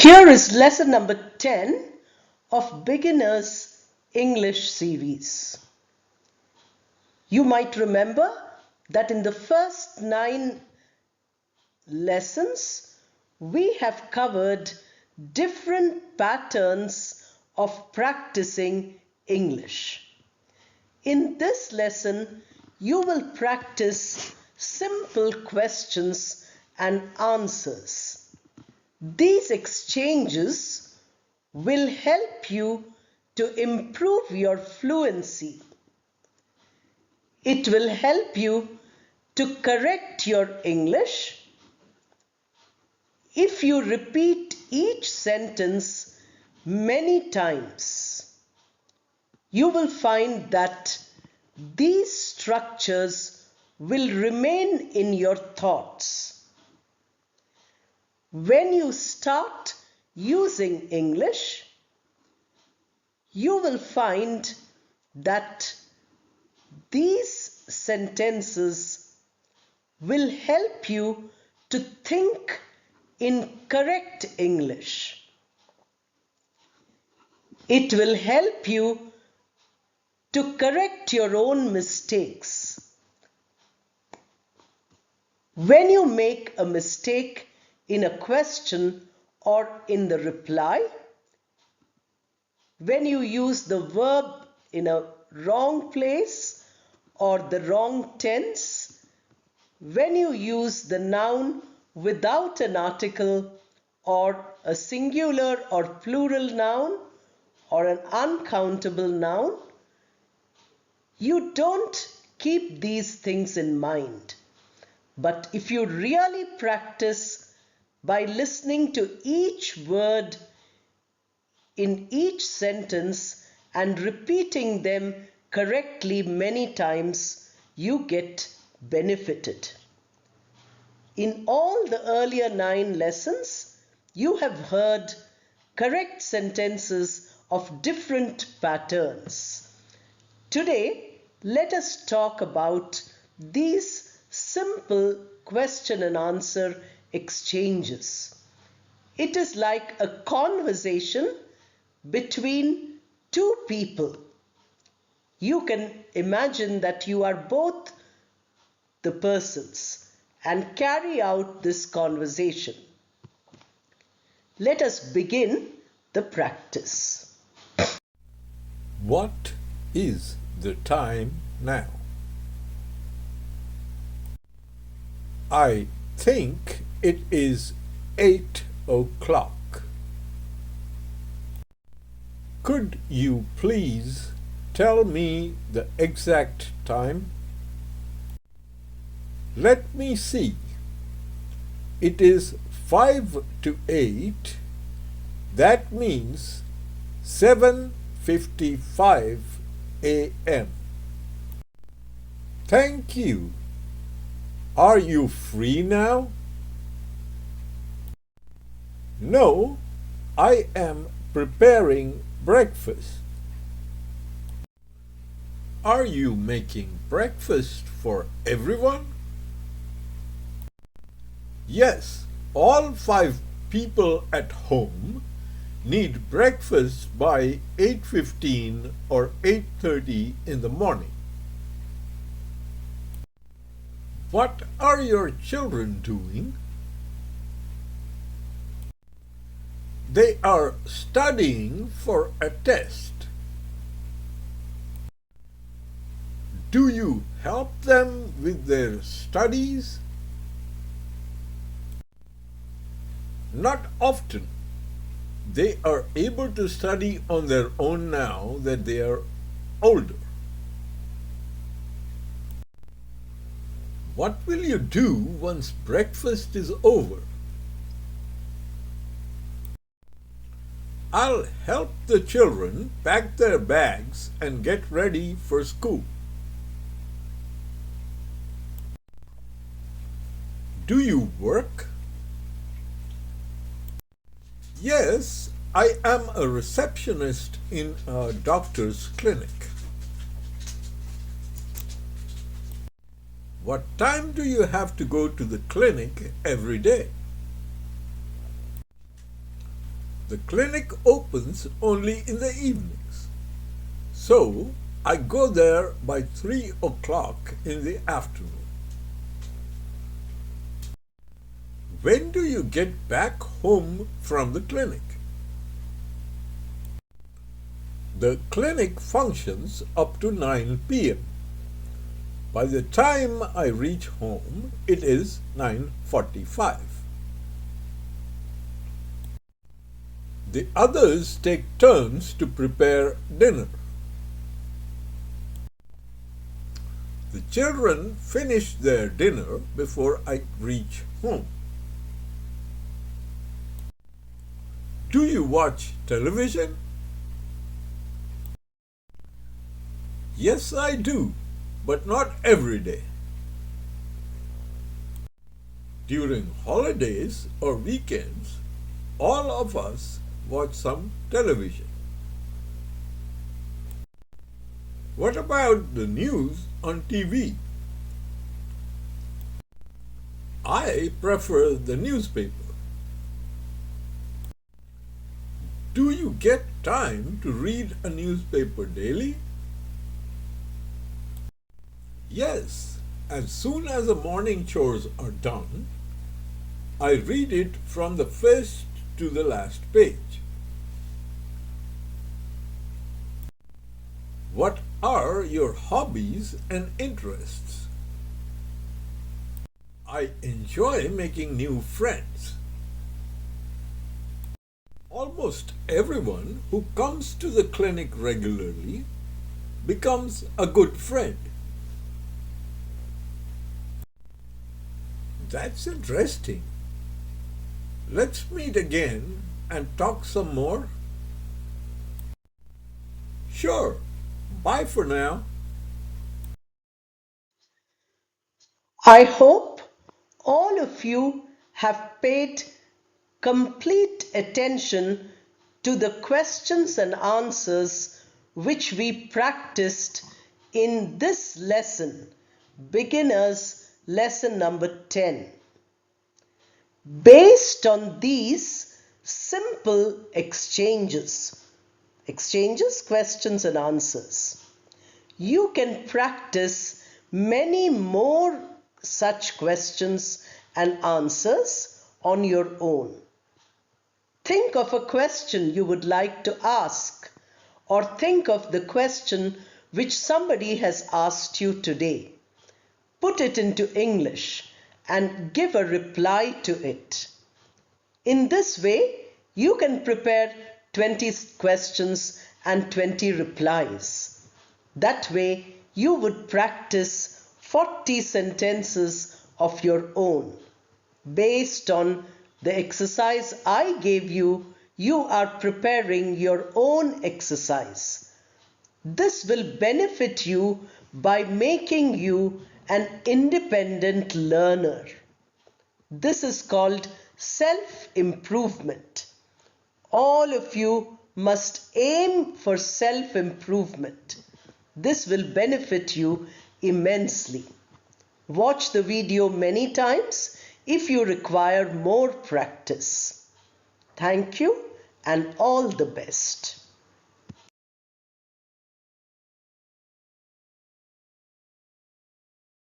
Here is lesson number 10 of Beginners English series. You might remember that in the first 9 lessons, we have covered different patterns of practicing English. In this lesson, you will practice simple questions and answers. These exchanges will help you to improve your fluency. It will help you to correct your English. If you repeat each sentence many times, you will find that these structures will remain in your thoughts. When you start using English, you will find that these sentences will help you to think in correct English. It will help you to correct your own mistakes. When you make a mistake in a question or in the reply, when you use the verb in a wrong place or the wrong tense, when you use the noun without an article or a singular or plural noun or an uncountable noun, you don't keep these things in mind. But if you really practice by listening to each word in each sentence and repeating them correctly many times, you get benefited. In all the earlier 9 lessons, you have heard correct sentences of different patterns. Today, let us talk about these simple question and answer exchanges. It is like a conversation between two people. You can imagine that you are both the persons and carry out this conversation. Let us begin the practice. What is the time now? I think it is 8 o'clock. Could you please tell me the exact time? Let me see. It is 5 to 8. That means 7:55 a.m. Thank you. Are you free now? No, I am preparing breakfast. Are you making breakfast for everyone? Yes, all 5 people at home need breakfast by 8:15 or 8:30 in the morning. What are your children doing? They are studying for a test. Do you help them with their studies? Not often. They are able to study on their own now that they are older. What will you do once breakfast is over? I'll help the children pack their bags and get ready for school. Do you work? Yes, I am a receptionist in a doctor's clinic. What time do you have to go to the clinic every day? The clinic opens only in the evenings, so I go there by 3 o'clock in the afternoon. When do you get back home from the clinic? The clinic functions up to 9 p.m. By the time I reach home, it is 9:45. The others take turns to prepare dinner. The children finish their dinner before I reach home. Do you watch television? Yes, I do, but not every day. During holidays or weekends, all of us watch some television. What about the news on TV? I prefer the newspaper. Do you get time to read a newspaper daily? Yes, as soon as the morning chores are done, I read it from the first to the last page. What are your hobbies and interests? I enjoy making new friends. Almost everyone who comes to the clinic regularly becomes a good friend. That's interesting. Let's meet again and talk some more. Sure. Bye for now. I hope all of you have paid complete attention to the questions and answers which we practiced in this lesson, beginners lesson number 10. Based on these simple exchanges, questions and answers, you can practice many more such questions and answers on your own. Think of a question you would like to ask, or think of the question which somebody has asked you today. Put it into English and give a reply to it. In this way, you can prepare 20 questions and 20 replies. That way, you would practice 40 sentences of your own. Based on the exercise I gave you, you are preparing your own exercise. This will benefit you by making you an independent learner. This is called self-improvement. All of you must aim for self-improvement. This will benefit you immensely. Watch the video many times if you require more practice. Thank you and all the best.